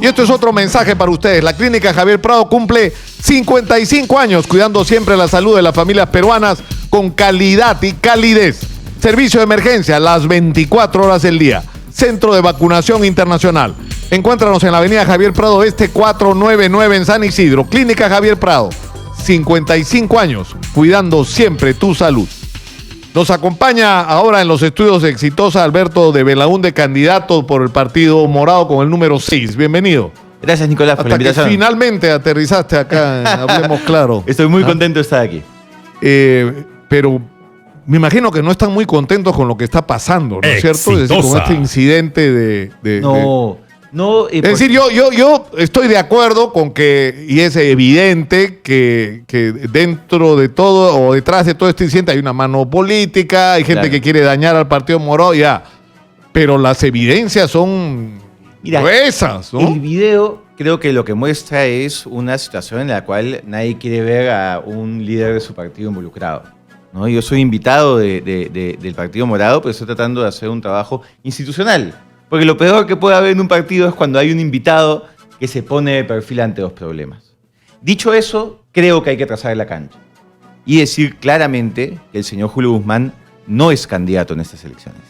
Y esto es otro mensaje para ustedes. La Clínica Javier Prado cumple 55 años cuidando siempre la salud de las familias peruanas con calidad y calidez. Servicio de emergencia las 24 horas del día. Centro de vacunación internacional. Encuéntranos en la avenida Javier Prado Este 499 en San Isidro. Clínica Javier Prado. 55 años cuidando siempre tu salud. Nos acompaña ahora en los estudios de Exitosa Alberto de Belaúnde, candidato por el Partido Morado con el número 6. Bienvenido. Gracias, Nicolás, por la invitación. Que finalmente aterrizaste acá en Hablemos Claro. Estoy muy contento de estar aquí. Pero me imagino que no están muy contentos con lo que está pasando, ¿no es cierto? Es decir, con este incidente es decir, yo estoy de acuerdo con que, y es evidente que dentro de todo o detrás de todo este incidente hay una mano política, hay gente que quiere dañar al Partido Morado, ya. Pero las evidencias son gruesas, ¿no? El video creo que lo que muestra es una situación en la cual nadie quiere ver a un líder de su partido involucrado, ¿no? Yo soy invitado del Partido Morado, pero estoy tratando de hacer un trabajo institucional. Porque lo peor que puede haber en un partido es cuando hay un invitado que se pone de perfil ante los problemas. Dicho eso, creo que hay que trazar la cancha y decir claramente que el señor Julio Guzmán no es candidato en estas elecciones.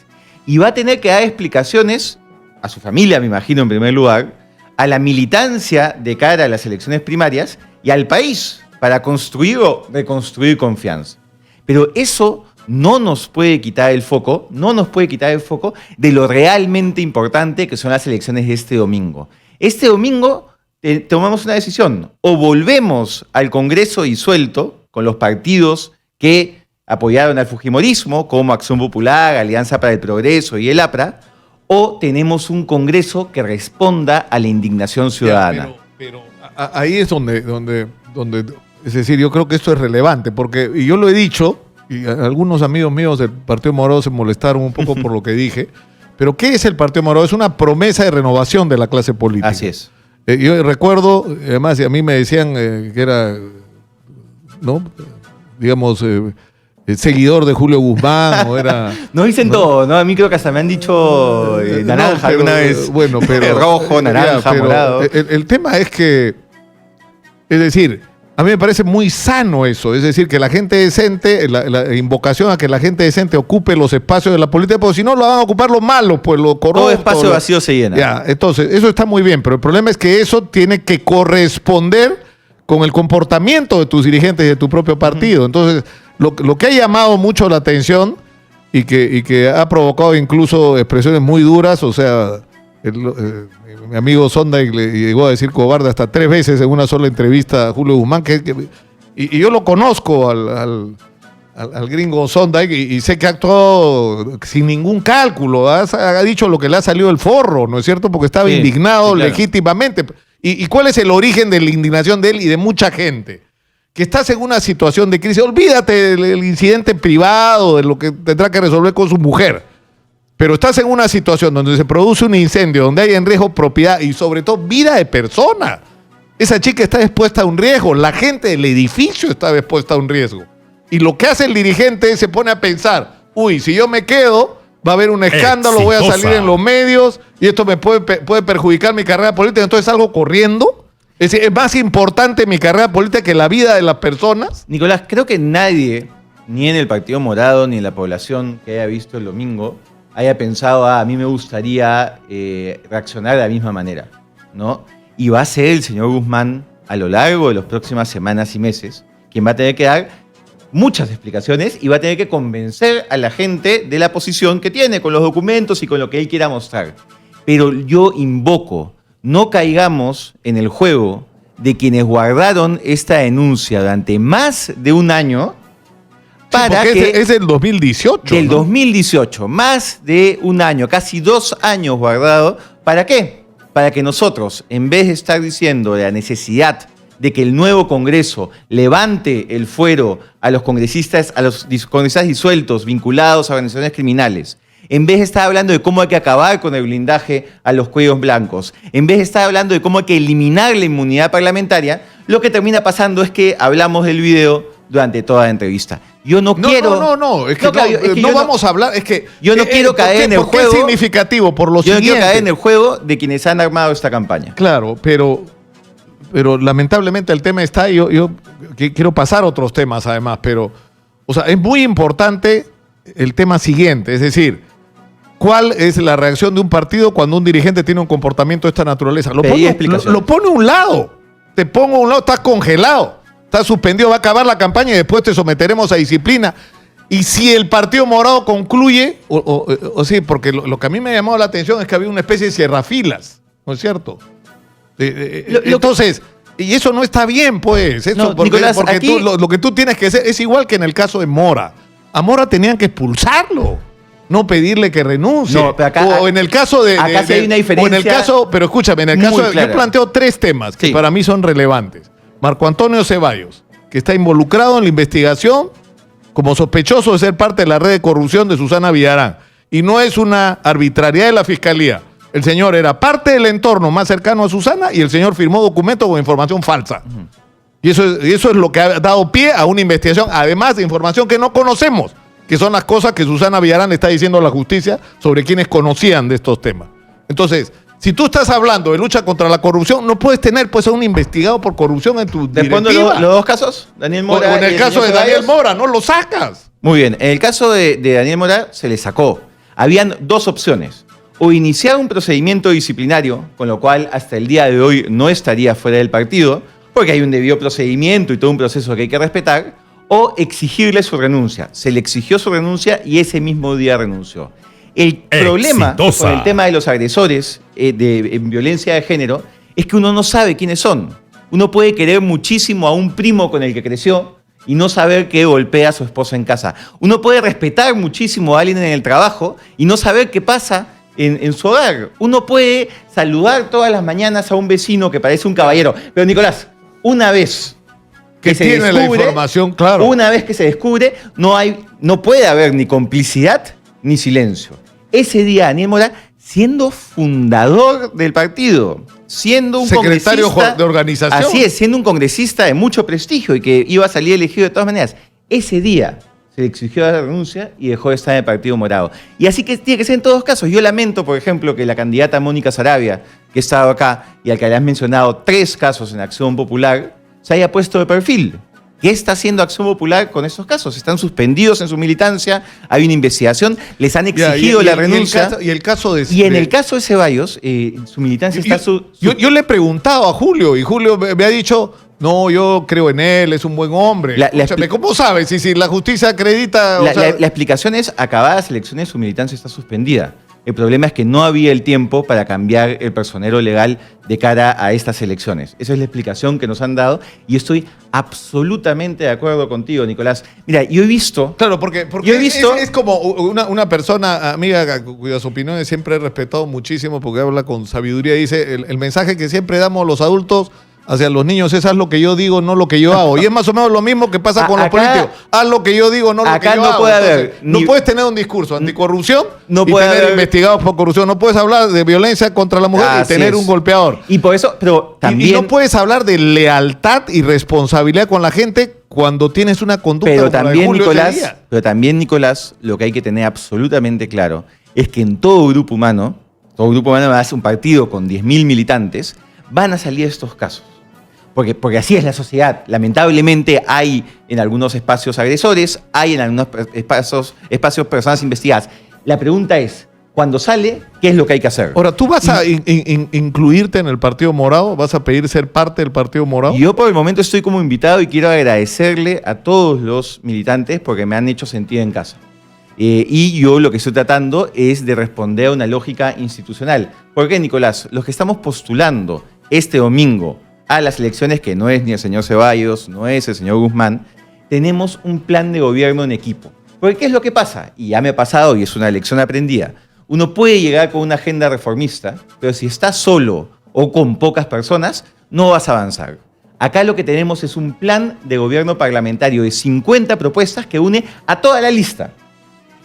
Y va a tener que dar explicaciones a su familia, me imagino, en primer lugar, a la militancia de cara a las elecciones primarias y al país para construir o reconstruir confianza. Pero eso no nos puede quitar el foco, de lo realmente importante que son las elecciones de este domingo. Este domingo tomamos una decisión, o volvemos al Congreso disuelto con los partidos que apoyaron al fujimorismo, como Acción Popular, Alianza para el Progreso y el APRA, o tenemos un Congreso que responda a la indignación ciudadana. Pero ahí es donde, es decir, yo creo que esto es relevante, porque, y yo lo he dicho, y algunos amigos míos del Partido Morado se molestaron un poco por lo que dije, pero ¿qué es el Partido Morado? Es una promesa de renovación de la clase política. Así es. Yo recuerdo, además, a mí me decían que era, ¿no? Digamos, seguidor de Julio Guzmán, o era... Nos dicen todo, ¿no? A mí creo que hasta me han dicho naranja alguna vez. Bueno, pero... rojo, naranja, morado. El tema es que, es decir... A mí me parece muy sano eso, es decir, que la gente decente, la invocación a que la gente decente ocupe los espacios de la política, porque si no lo van a ocupar los malos, pues lo corruptos. Todo espacio vacío se llena. Ya, entonces, eso está muy bien, pero el problema es que eso tiene que corresponder con el comportamiento de tus dirigentes y de tu propio partido. Entonces, lo que ha llamado mucho la atención y que ha provocado incluso expresiones muy duras, o sea... mi amigo Sonday le llegó a decir cobarde hasta 3 veces en una sola entrevista a Julio Guzmán, y yo lo conozco al gringo Sonday y sé que ha actuado sin ningún cálculo, ha dicho lo que le ha salido del forro, ¿no es cierto? Porque estaba indignado legítimamente. ¿Y cuál es el origen de la indignación de él y de mucha gente? Que estás en una situación de crisis, olvídate del incidente privado, de lo que tendrá que resolver con su mujer. Pero estás en una situación donde se produce un incendio, donde hay en riesgo propiedad y sobre todo vida de persona. Esa chica está expuesta a un riesgo, la gente del edificio está expuesta a un riesgo. Y lo que hace el dirigente se pone a pensar, uy, si yo me quedo, va a haber un escándalo, voy a salir en los medios y esto me puede perjudicar mi carrera política, entonces salgo corriendo. Es decir, ¿es más importante mi carrera política que la vida de las personas? Nicolás, creo que nadie, ni en el Partido Morado, ni en la población que haya visto el domingo, haya pensado, a mí me gustaría reaccionar de la misma manera, ¿no? Y va a ser el señor Guzmán, a lo largo de las próximas semanas y meses, quien va a tener que dar muchas explicaciones y va a tener que convencer a la gente de la posición que tiene, con los documentos y con lo que él quiera mostrar. Pero yo invoco, no caigamos en el juego de quienes guardaron esta denuncia durante más de un año, para que es del 2018. Del 2018, más de un año, casi 2 años guardado. ¿Para qué? Para que nosotros, en vez de estar diciendo de la necesidad de que el nuevo Congreso levante el fuero a los congresistas disueltos vinculados a organizaciones criminales, en vez de estar hablando de cómo hay que acabar con el blindaje a los cuellos blancos, en vez de estar hablando de cómo hay que eliminar la inmunidad parlamentaria, lo que termina pasando es que hablamos del video durante toda la entrevista. Yo no quiero... No, es que No, claro, es que no yo vamos a hablar, es que... yo no quiero caer en el ¿por qué juego? es significativo? Por lo Yo no siguiente. quiero caer en el juego de quienes han armado esta campaña. Claro, pero lamentablemente el tema está, y yo quiero pasar a otros temas además, pero, o sea, es muy importante el tema siguiente, es decir, ¿cuál es la reacción de un partido cuando un dirigente tiene un comportamiento de esta naturaleza? Lo Pedí pone, explicaciones. lo pone a un lado, te pongo a un lado, estás congelado, estás suspendido, va a acabar la campaña y después te someteremos a disciplina. Y si el Partido Morado concluye, o sí, porque lo que a mí me ha llamado la atención es que había una especie de cierrafilas, ¿no es cierto? Entonces, y eso no está bien, pues. Eso, No, porque Nicolás, aquí... tú, lo que tú tienes que hacer es igual que en el caso de Mora. A Mora tenían que expulsarlo, no pedirle que renuncie. No, pero acá, o en el caso de... acá sí hay una diferencia. O en el caso, pero escúchame, en el caso de, clara. yo planteo 3 temas que Sí. para mí son relevantes. Marco Antonio Ceballos, que está involucrado en la investigación como sospechoso de ser parte de la red de corrupción de Susana Villarán. Y no es una arbitrariedad de la Fiscalía. El señor era parte del entorno más cercano a Susana y el señor firmó documentos con información falsa. Y eso es lo que ha dado pie a una investigación, además de información que no conocemos, que son las cosas que Susana Villarán le está diciendo a la justicia sobre quienes conocían de estos temas. Entonces, si tú estás hablando de lucha contra la corrupción, no puedes tener pues a un investigado por corrupción en tu Respondo directiva. los 2 casos, Daniel Mora O en y el caso señor de Daniel Ceballos. Mora, no lo sacas. Muy bien, en el caso de Daniel Mora se le sacó. Habían 2 opciones. O iniciar un procedimiento disciplinario, con lo cual hasta el día de hoy no estaría fuera del partido, porque hay un debido procedimiento y todo un proceso que hay que respetar, o exigirle su renuncia. Se le exigió su renuncia y ese mismo día renunció. El problema con el tema de los agresores en violencia de género es que uno no sabe quiénes son. Uno puede querer muchísimo a un primo con el que creció y no saber que golpea a su esposa en casa. Uno puede respetar muchísimo a alguien en el trabajo y no saber qué pasa en su hogar. Uno puede saludar todas las mañanas a un vecino que parece un caballero. Pero Nicolás, una vez Que se tiene la descubre, información, claro. una vez que se descubre, no puede haber ni complicidad ni silencio. Ese día Daniel Mora, siendo fundador del partido, siendo un Secretario congresista de organización. Así es, siendo un congresista de mucho prestigio y que iba a salir elegido de todas maneras. Ese día se le exigió la renuncia y dejó de estar en el Partido Morado. Y así que tiene que ser en todos casos. Yo lamento, por ejemplo, que la candidata Mónica Sarabia, que ha estado acá y al que le has mencionado 3 casos en Acción Popular, se haya puesto de perfil. ¿Qué está haciendo Acción Popular con estos casos? Están suspendidos en su militancia, hay una investigación, les han exigido la renuncia. Y el caso de... Y en el caso de Ceballos, su militancia está... Yo le he preguntado a Julio y Julio me ha dicho, no, yo creo en él, es un buen hombre. Escúchame, ¿cómo sabes? Si la justicia acredita... La explicación es, acabadas las elecciones, su militancia está suspendida. El problema es que no había el tiempo para cambiar el personero legal de cara a estas elecciones. Esa es la explicación que nos han dado y estoy absolutamente de acuerdo contigo, Nicolás. Mira, yo he visto... Claro, porque yo he visto, es como una persona amiga cuyas opiniones siempre he respetado muchísimo porque habla con sabiduría. Dice, el mensaje que siempre damos los adultos hacia los niños es haz lo que yo digo, no lo que yo hago. Y es más o menos lo mismo que pasa con los políticos. Haz lo que yo digo, no lo que yo hago. Puede haber, no puedes tener un discurso anticorrupción no y puede tener haber investigados por corrupción. No puedes hablar de violencia contra la mujer y tener un golpeador. Y por eso, pero también... Y no puedes hablar de lealtad y responsabilidad con la gente cuando tienes una conducta pero como también, la de Julio Nicolás, ese día. pero también, Nicolás, lo que hay que tener absolutamente claro es que en todo grupo humano hace un partido con 10.000 militantes, van a salir estos casos. Porque así es la sociedad. Lamentablemente hay en algunos espacios agresores, hay en algunos espacios personas investigadas. La pregunta es, cuando sale, ¿qué es lo que hay que hacer? Ahora, ¿tú vas a incluirte en el Partido Morado? ¿Vas a pedir ser parte del Partido Morado? Yo por el momento estoy como invitado y quiero agradecerle a todos los militantes porque me han hecho sentir en casa. Y yo lo que estoy tratando es de responder a una lógica institucional. ¿Por qué, Nicolás? Los que estamos postulando este domingo a las elecciones, que no es ni el señor Ceballos, no es el señor Guzmán, tenemos un plan de gobierno en equipo. Porque ¿qué es lo que pasa? Y ya me ha pasado y es una lección aprendida. Uno puede llegar con una agenda reformista, pero si estás solo o con pocas personas, no vas a avanzar. Acá lo que tenemos es un plan de gobierno parlamentario de 50 propuestas que une a toda la lista.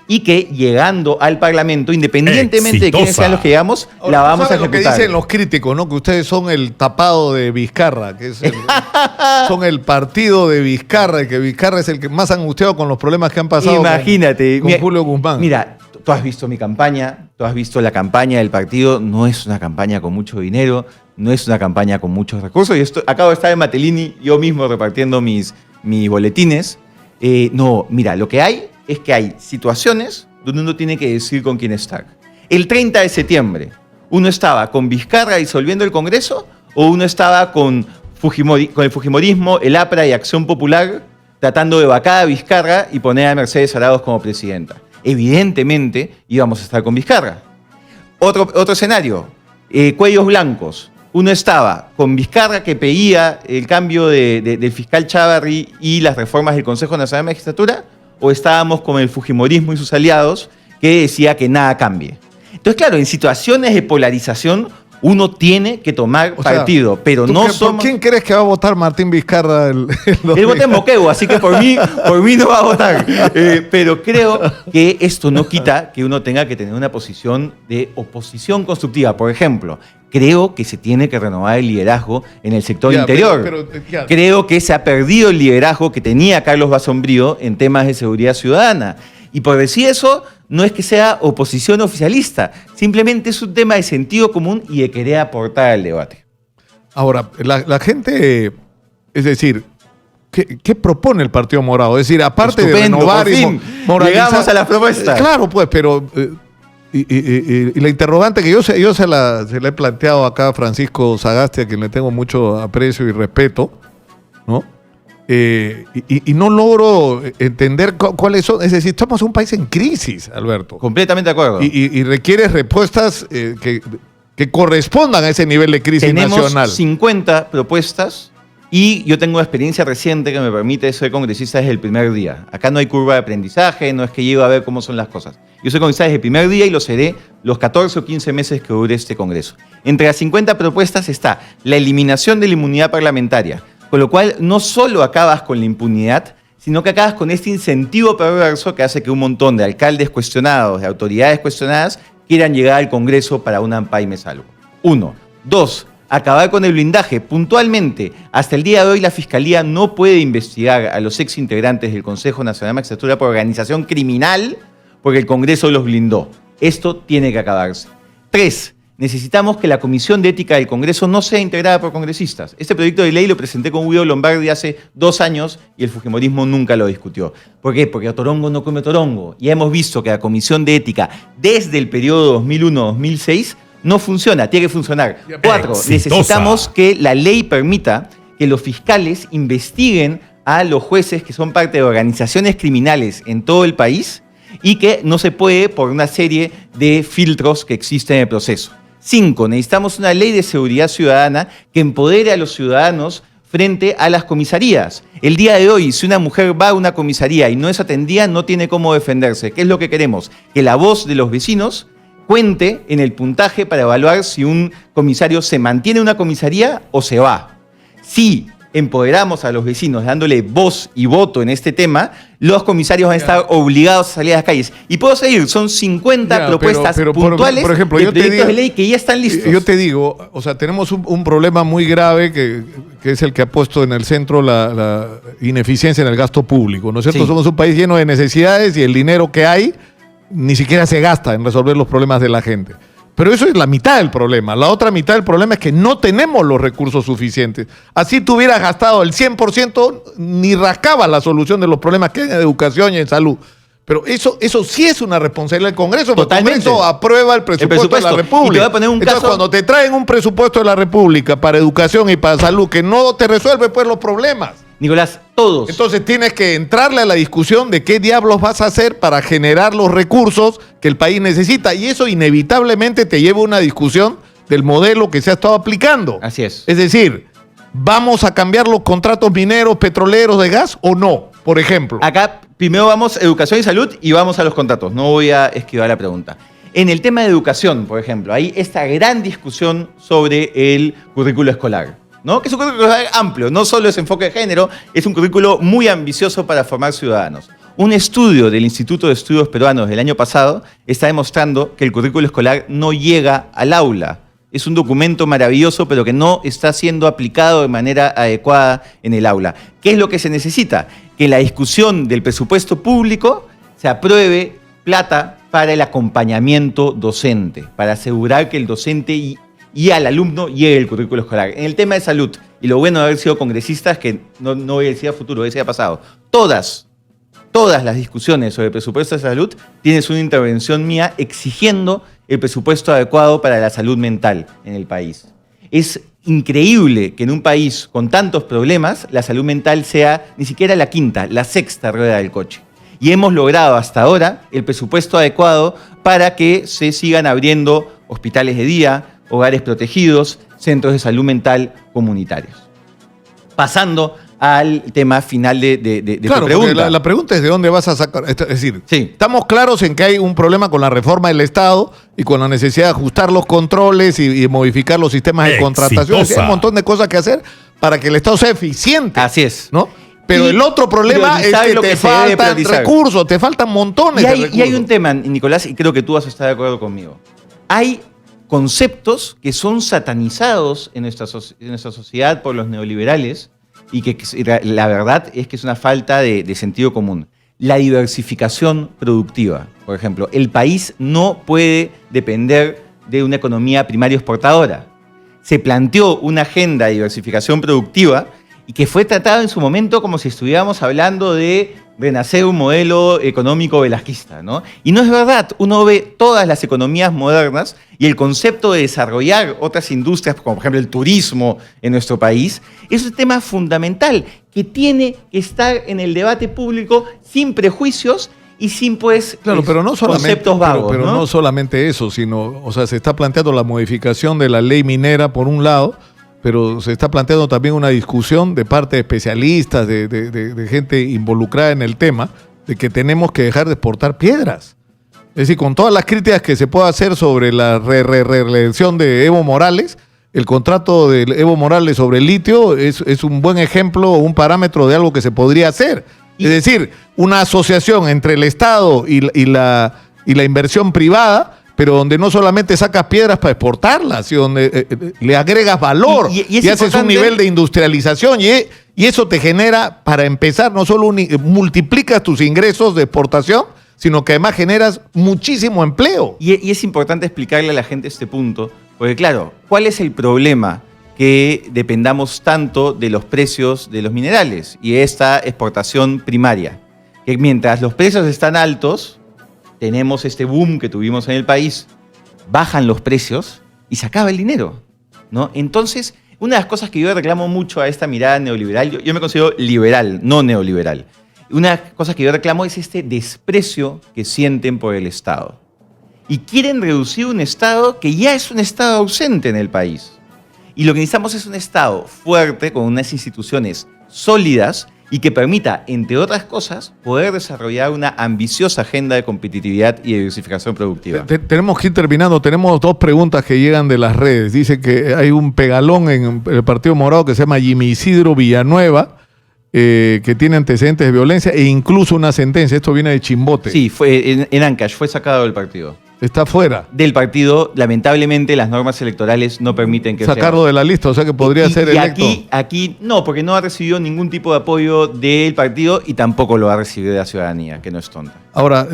y que llegando al Parlamento, independientemente de quiénes sean los que llegamos, Ahora, la vamos a ¿sabes lo ejecutar. que dicen los críticos, ¿no? Que ustedes son el tapado de Vizcarra, que es son el partido de Vizcarra, y que Vizcarra es el que más angustiado con los problemas que han pasado Imagínate. con Julio Guzmán. Mira, tú has visto mi campaña, tú has visto la campaña del partido, no es una campaña con mucho dinero, no es una campaña con muchos recursos. Acabo de estar en Matelini, yo mismo repartiendo mis boletines. No, mira, lo que hay es que hay situaciones donde uno tiene que decidir con quién estar. El 30 de septiembre, ¿uno estaba con Vizcarra disolviendo el Congreso o uno estaba con el Fujimorismo, el APRA y Acción Popular tratando de vacar a Vizcarra y poner a Mercedes Arauz como presidenta? Evidentemente íbamos a estar con Vizcarra. Otro escenario, cuellos blancos. Uno estaba con Vizcarra, que pedía el cambio del fiscal Chávarri y las reformas del Consejo Nacional de Magistratura, o estábamos con el Fujimorismo y sus aliados, que decía que nada cambie. Entonces, claro, en situaciones de polarización uno tiene que tomar partido, pero no somos... ¿Por quién crees que va a votar Martín Vizcarra? Él vota en Moquegua, así que por mí no va a votar. Pero creo que esto no quita que uno tenga que tener una posición de oposición constructiva. Por ejemplo, creo que se tiene que renovar el liderazgo en el sector interior. Creo que se ha perdido el liderazgo que tenía Carlos Basombrío en temas de seguridad ciudadana. Y por decir eso, no es que sea oposición oficialista, simplemente es un tema de sentido común y de querer aportar al debate. Ahora, la gente, es decir, ¿qué propone el Partido Morado? Es decir, aparte Estupendo, de renovar por fin, moralizar, llegamos a la propuesta. Claro, pues, pero... Y la interrogante que yo se la he planteado acá a Francisco Sagasti, a quien le tengo mucho aprecio y respeto, ¿no? Y no logro entender cuáles son. Es decir, estamos en un país en crisis, Alberto. Completamente de acuerdo. Y requiere respuestas que correspondan a ese nivel de crisis nacional. Tenemos 50 propuestas y yo tengo una experiencia reciente que me permite ser congresista desde el primer día. Acá no hay curva de aprendizaje, no es que llego a ver cómo son las cosas. Yo soy congresista desde el primer día y lo seré los 14 o 15 meses que dure este congreso. Entre las 50 propuestas está la eliminación de la inmunidad parlamentaria, con lo cual no solo acabas con la impunidad, sino que acabas con este incentivo perverso que hace que un montón de alcaldes cuestionados, de autoridades cuestionadas, quieran llegar al Congreso para un ampay y me salvo. 1. 2. Acabar con el blindaje. Puntualmente, hasta el día de hoy la Fiscalía no puede investigar a los exintegrantes del Consejo Nacional de Magistratura por organización criminal porque el Congreso los blindó. Esto tiene que acabarse. 3. Necesitamos que la Comisión de Ética del Congreso no sea integrada por congresistas. Este proyecto de ley lo presenté con Guido Lombardi hace 2 años y el Fujimorismo nunca lo discutió. ¿Por qué? Porque Torongo no come torongo. Ya hemos visto que la Comisión de Ética, desde el periodo 2001-2006, no funciona, tiene que funcionar. 4. Necesitamos que la ley permita que los fiscales investiguen a los jueces que son parte de organizaciones criminales en todo el país y que no se puede por una serie de filtros que existen en el proceso. 5. Necesitamos una ley de seguridad ciudadana que empodere a los ciudadanos frente a las comisarías. El día de hoy, si una mujer va a una comisaría y no es atendida, no tiene cómo defenderse. ¿Qué es lo que queremos? Que la voz de los vecinos cuente en el puntaje para evaluar si un comisario se mantiene en una comisaría o se va. Si empoderamos a los vecinos dándole voz y voto en este tema, los comisarios van a estar obligados a salir a las calles. Y puedo seguir, son 50 propuestas puntuales por ejemplo, de proyectos de ley que ya están listos. Yo te digo, o sea, tenemos un problema muy grave que es el que ha puesto en el centro la ineficiencia en el gasto público, ¿no es cierto? Sí. Somos un país lleno de necesidades y el dinero que hay ni siquiera se gasta en resolver los problemas de la gente. Pero eso es la mitad del problema. La otra mitad del problema es que no tenemos los recursos suficientes. Así tú hubieras gastado el 100%, ni rascaba la solución de los problemas que hay en educación y en salud. Pero eso sí es una responsabilidad del Congreso, porque el Congreso aprueba el presupuesto de la República. Y te voy a poner un caso. Cuando te traen un presupuesto de la República para educación y para salud que no te resuelve pues los problemas, Nicolás, todos. Entonces tienes que entrarle a la discusión de qué diablos vas a hacer para generar los recursos que el país necesita. Y eso inevitablemente te lleva a una discusión del modelo que se ha estado aplicando. Así es. Es decir, ¿vamos a cambiar los contratos mineros, petroleros, de gas o no? Por ejemplo. Acá primero vamos a educación y salud y vamos a los contratos. No voy a esquivar la pregunta. En el tema de educación, por ejemplo, hay esta gran discusión sobre el currículo escolar, ¿no? Que es un currículo amplio, no solo es enfoque de género, es un currículo muy ambicioso para formar ciudadanos. Un estudio del Instituto de Estudios Peruanos del año pasado está demostrando que el currículo escolar no llega al aula. Es un documento maravilloso, pero que no está siendo aplicado de manera adecuada en el aula. ¿Qué es lo que se necesita? Que en la discusión del presupuesto público se apruebe plata para el acompañamiento docente, para asegurar que el docente y al alumno llegue el currículo escolar. En el tema de salud, y lo bueno de haber sido congresista es que no voy a decir a futuro, voy a decir a pasado. Todas las discusiones sobre el presupuesto de salud tienes una intervención mía exigiendo el presupuesto adecuado para la salud mental en el país. Es increíble que en un país con tantos problemas la salud mental sea ni siquiera la quinta, la sexta rueda del coche. Y hemos logrado hasta ahora el presupuesto adecuado para que se sigan abriendo hospitales de día, hogares protegidos, centros de salud mental comunitarios. Pasando al tema final de claro, tu pregunta. La pregunta es de dónde vas a sacar. Es decir, sí. Estamos claros en que hay un problema con la reforma del Estado y con la necesidad de ajustar los controles y modificar los sistemas de contratación. Hay un montón de cosas que hacer para que el Estado sea eficiente. Así es. ¿No? Pero el otro problema es que te faltan recursos, te faltan montones de recursos. Y hay un tema, Nicolás, y creo que tú vas a estar de acuerdo conmigo. Hay conceptos que son satanizados en nuestra sociedad por los neoliberales y que la verdad es que es una falta de sentido común. La diversificación productiva, por ejemplo. El país no puede depender de una economía primaria exportadora. Se planteó una agenda de diversificación productiva y que fue tratado en su momento como si estuviéramos hablando de renacer un modelo económico velasquista, ¿no? Y no es verdad. Uno ve todas las economías modernas y el concepto de desarrollar otras industrias, como por ejemplo el turismo en nuestro país, es un tema fundamental que tiene que estar en el debate público sin prejuicios y sin, pues, claro, pero no solamente, conceptos vagos. Pero ¿no? No solamente eso, sino, o sea, se está planteando la modificación de la ley minera por un lado, pero se está planteando también una discusión de parte de especialistas, de gente involucrada en el tema, de que tenemos que dejar de exportar piedras. Es decir, con todas las críticas que se pueda hacer sobre la reelección de Evo Morales, el contrato de Evo Morales sobre el litio es un buen ejemplo, un parámetro de algo que se podría hacer. Es decir, una asociación entre el Estado y la inversión privada, pero donde no solamente sacas piedras para exportarlas, sino donde le agregas valor y haces un nivel de industrialización y eso te genera, para empezar, no solo multiplicas tus ingresos de exportación, sino que además generas muchísimo empleo. Y es importante explicarle a la gente este punto, porque claro, ¿cuál es el problema? Que dependamos tanto de los precios de los minerales y esta exportación primaria. Que mientras los precios están altos, tenemos este boom que tuvimos en el país, bajan los precios y se acaba el dinero, ¿no? Entonces, una de las cosas que yo reclamo mucho a esta mirada neoliberal, yo me considero liberal, no neoliberal. Una de las cosas que yo reclamo es este desprecio que sienten por el Estado. Y quieren reducir un Estado que ya es un Estado ausente en el país. Y lo que necesitamos es un Estado fuerte, con unas instituciones sólidas y que permita, entre otras cosas, poder desarrollar una ambiciosa agenda de competitividad y diversificación productiva. Tenemos que ir terminando. Tenemos dos preguntas que llegan de las redes. Dice que hay un pegalón en el Partido Morado que se llama Jimmy Isidro Villanueva, que tiene antecedentes de violencia e incluso una sentencia. Esto viene de Chimbote. Sí, fue en Ancash, fue sacado del partido. Está fuera. Del partido, lamentablemente las normas electorales no permiten que sacarlo de la lista, o sea que podría ser electo. Aquí no, porque no ha recibido ningún tipo de apoyo del partido y tampoco lo ha recibido de la ciudadanía, que no es tonta. Ahora,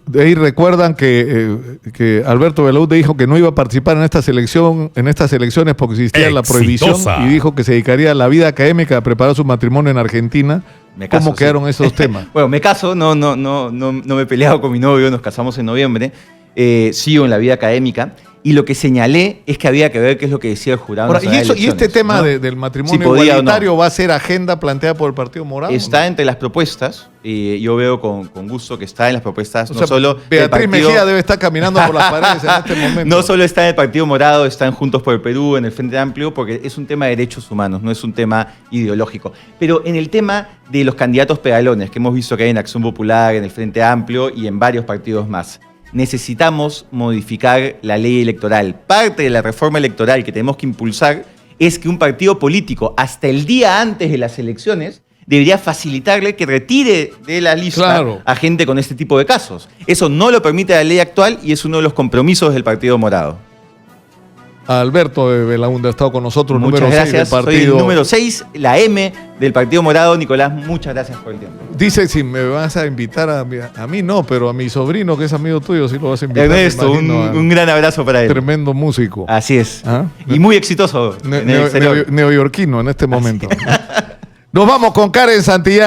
de ahí recuerdan que Alberto Belaúnde dijo que no iba a participar en estas elecciones porque existía la prohibición y dijo que se dedicaría a la vida académica a preparar su matrimonio en Argentina. ¿Cómo quedaron esos temas? Bueno, me caso, no me he peleado con mi novio, nos casamos en noviembre. Sigo en la vida académica y lo que señalé es que había que ver qué es lo que decía el jurado. Ahora, y este tema, ¿no?, del matrimonio igualitario va a ser agenda planteada por el Partido Morado. Está entre las propuestas, yo veo con gusto que está en las propuestas. O sea, solo Beatriz Mejía debe estar caminando por las paredes en este momento. No solo está en el Partido Morado, está en Juntos por el Perú, en el Frente Amplio, porque es un tema de derechos humanos, no es un tema ideológico. Pero en el tema de los candidatos pegalones, que hemos visto que hay en Acción Popular, en el Frente Amplio y en varios partidos más, necesitamos modificar la ley electoral. Parte de la reforma electoral que tenemos que impulsar es que un partido político, hasta el día antes de las elecciones, debería facilitarle que retire de la lista Claro. a gente con este tipo de casos. Eso no lo permite la ley actual y es uno de los compromisos del Partido Morado. Alberto de Belaúnde ha estado con nosotros, Muchas número 6 del gracias. Soy el partido. número 6, la M del Partido Morado. Nicolás, muchas gracias por el tiempo. Dice si me vas a invitar a mí no, pero a mi sobrino que es amigo tuyo sí lo vas a invitar. Ernesto, me imagino, un gran abrazo para él. tremendo músico. Así es. ¿Ah? Y muy exitoso en el exterior. Neoyorquino en este momento. Nos vamos con Karen Santillán.